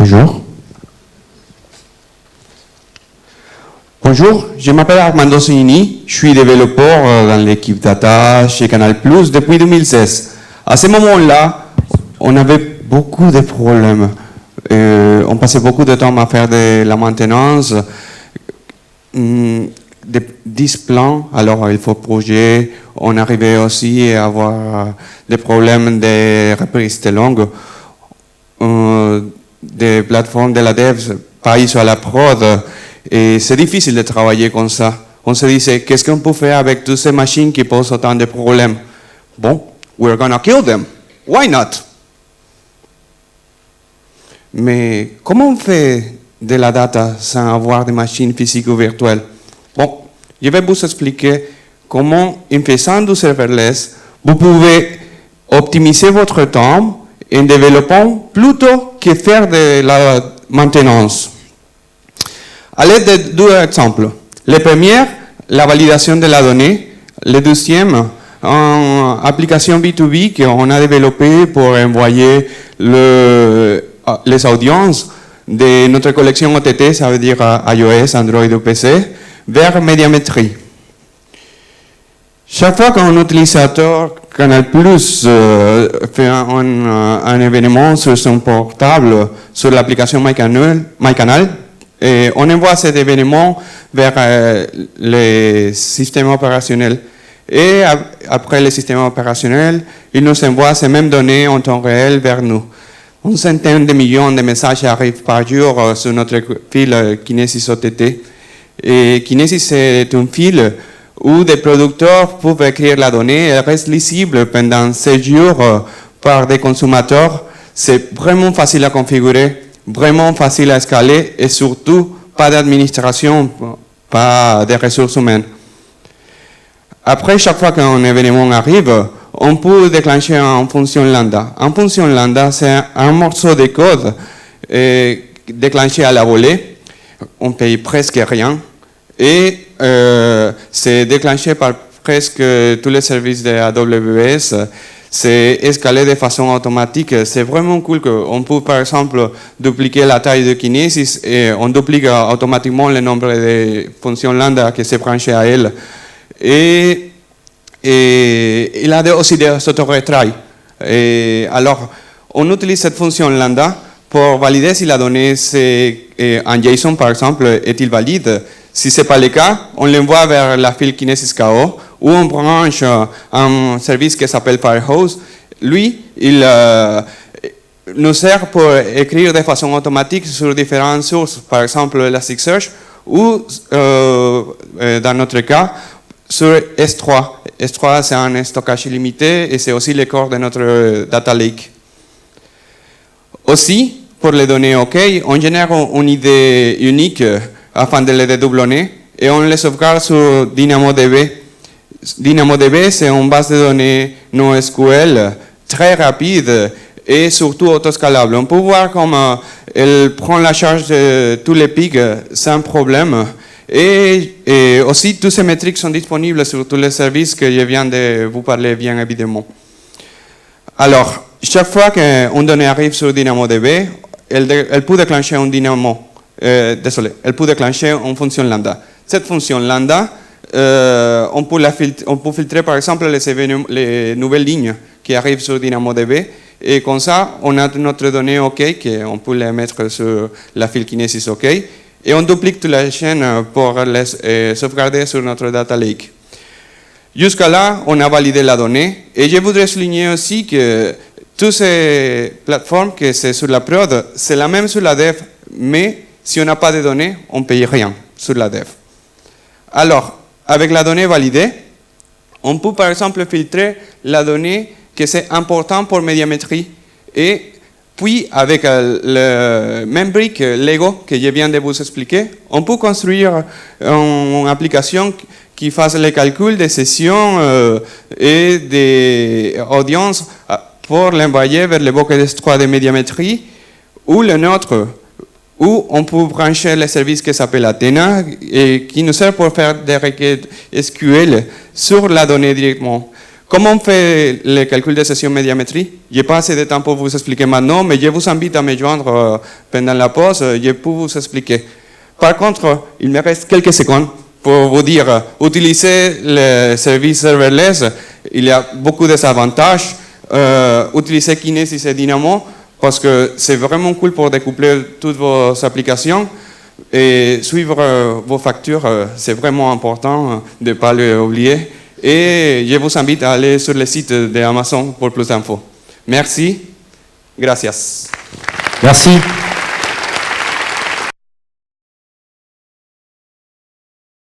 Bonjour. Bonjour, je m'appelle Armando Sonini, je suis développeur dans l'équipe Data chez Canal+ depuis 2016. À ce moment-là, on avait beaucoup de problèmes. On passait beaucoup de temps à faire de la maintenance, des 10 plans, alors il faut projet. On arrivait aussi à avoir des problèmes de reprises de longues, des plateformes de la dev, pas sur la prod. Et c'est difficile de travailler comme ça. On se disait, qu'est-ce qu'on peut faire avec toutes ces machines qui posent autant de problèmes? Bon, we're gonna kill them. Why not? Mais comment on fait de la data sans avoir des machines physiques ou virtuelles? Bon, je vais vous expliquer comment, en faisant du serverless, vous pouvez optimiser votre temps en développant plutôt que faire de la maintenance. À l'aide de deux exemples. Le premier, la validation de la donnée. Le deuxième, une application B2B qu'on a développée pour envoyer les audiences de notre collection OTT, ça veut dire iOS, Android ou PC, vers Médiamétrie. Chaque fois qu'un utilisateur Canal+ fait un événement sur son portable, sur l'application MyCanal, et on envoie cet événement vers les systèmes opérationnels. Et après le système opérationnel, il nous envoie ces mêmes données en temps réel vers nous. Une centaine de millions de messages arrivent par jour sur notre fil Kinesis OTT. Et Kinesis est un fil où des producteurs peuvent écrire la donnée. Elle reste lisible pendant 7 jours par des consommateurs. C'est vraiment facile à configurer, vraiment facile à escaler et surtout pas d'administration, pas de ressources humaines. Après, chaque fois qu'un événement arrive, on peut déclencher une fonction lambda. Une fonction lambda, c'est un morceau de code déclenché à la volée. On paye presque rien. Et c'est déclenché par presque tous les services de AWS. C'est escalé de façon automatique. C'est vraiment cool qu'on peut, par exemple, dupliquer la taille de Kinesis et on duplique automatiquement le nombre de fonctions lambda qui s'est branché à elle. Et il a aussi des auto-retraits. Alors, on utilise cette fonction lambda pour valider si la donnée en JSON, par exemple, est-il valide. Si ce n'est pas le cas, on l'envoie vers la file Kinesis KO où on branche un service qui s'appelle Firehose. Lui, il nous sert pour écrire de façon automatique sur différentes sources, par exemple Elasticsearch ou, dans notre cas, sur S3. S3, c'est un stockage illimité et c'est aussi le corps de notre data lake. Aussi, pour les données OK, on génère une idée unique afin de les dédoublonner et on les sauvegarde sur DynamoDB. DynamoDB, c'est une base de données NoSQL très rapide et surtout autoscalable. On peut voir comment elle prend la charge de tous les pics sans problème. Et aussi, toutes ces métriques sont disponibles sur tous les services que je viens de vous parler, bien évidemment. Alors, chaque fois qu'une donnée arrive sur DynamoDB, elle peut déclencher elle peut déclencher une fonction lambda. Cette fonction lambda, on peut filtrer par exemple les nouvelles lignes qui arrivent sur DynamoDB et comme ça, on a notre donnée OK, qu'on peut les mettre sur la file Kinesis OK. Et on duplique toute la chaîne pour les sauvegarder sur notre data lake. Jusqu'à là, on a validé la donnée. Et je voudrais souligner aussi que toutes ces plateformes que c'est sur la prod, c'est la même sur la dev, mais si on n'a pas de données, on ne paye rien sur la dev. Alors, avec la donnée validée, on peut par exemple filtrer la donnée que c'est important pour médiamétrie et puis, avec le même brique Lego que je viens de vous expliquer, on peut construire une application qui fasse les calculs des sessions et des audiences pour l'envoyer vers le bucket S3 de médiamétrie ou le nôtre, où on peut brancher le service qui s'appelle Athena et qui nous sert pour faire des requêtes SQL sur la donnée directement. Comment on fait le calcul de session médiamétrie? Je n'ai pas assez de temps pour vous expliquer maintenant, mais je vous invite à me joindre pendant la pause, je peux vous expliquer. Par contre, il me reste quelques secondes pour vous dire, utiliser le service serverless, il y a beaucoup d'avantages. Utiliser Kinesis et Dynamo, parce que c'est vraiment cool pour découpler toutes vos applications. Et suivre vos factures, c'est vraiment important de ne pas l'oublier. Et je vous invite à aller sur le site d'Amazon pour plus d'infos. Merci. Gracias. Merci.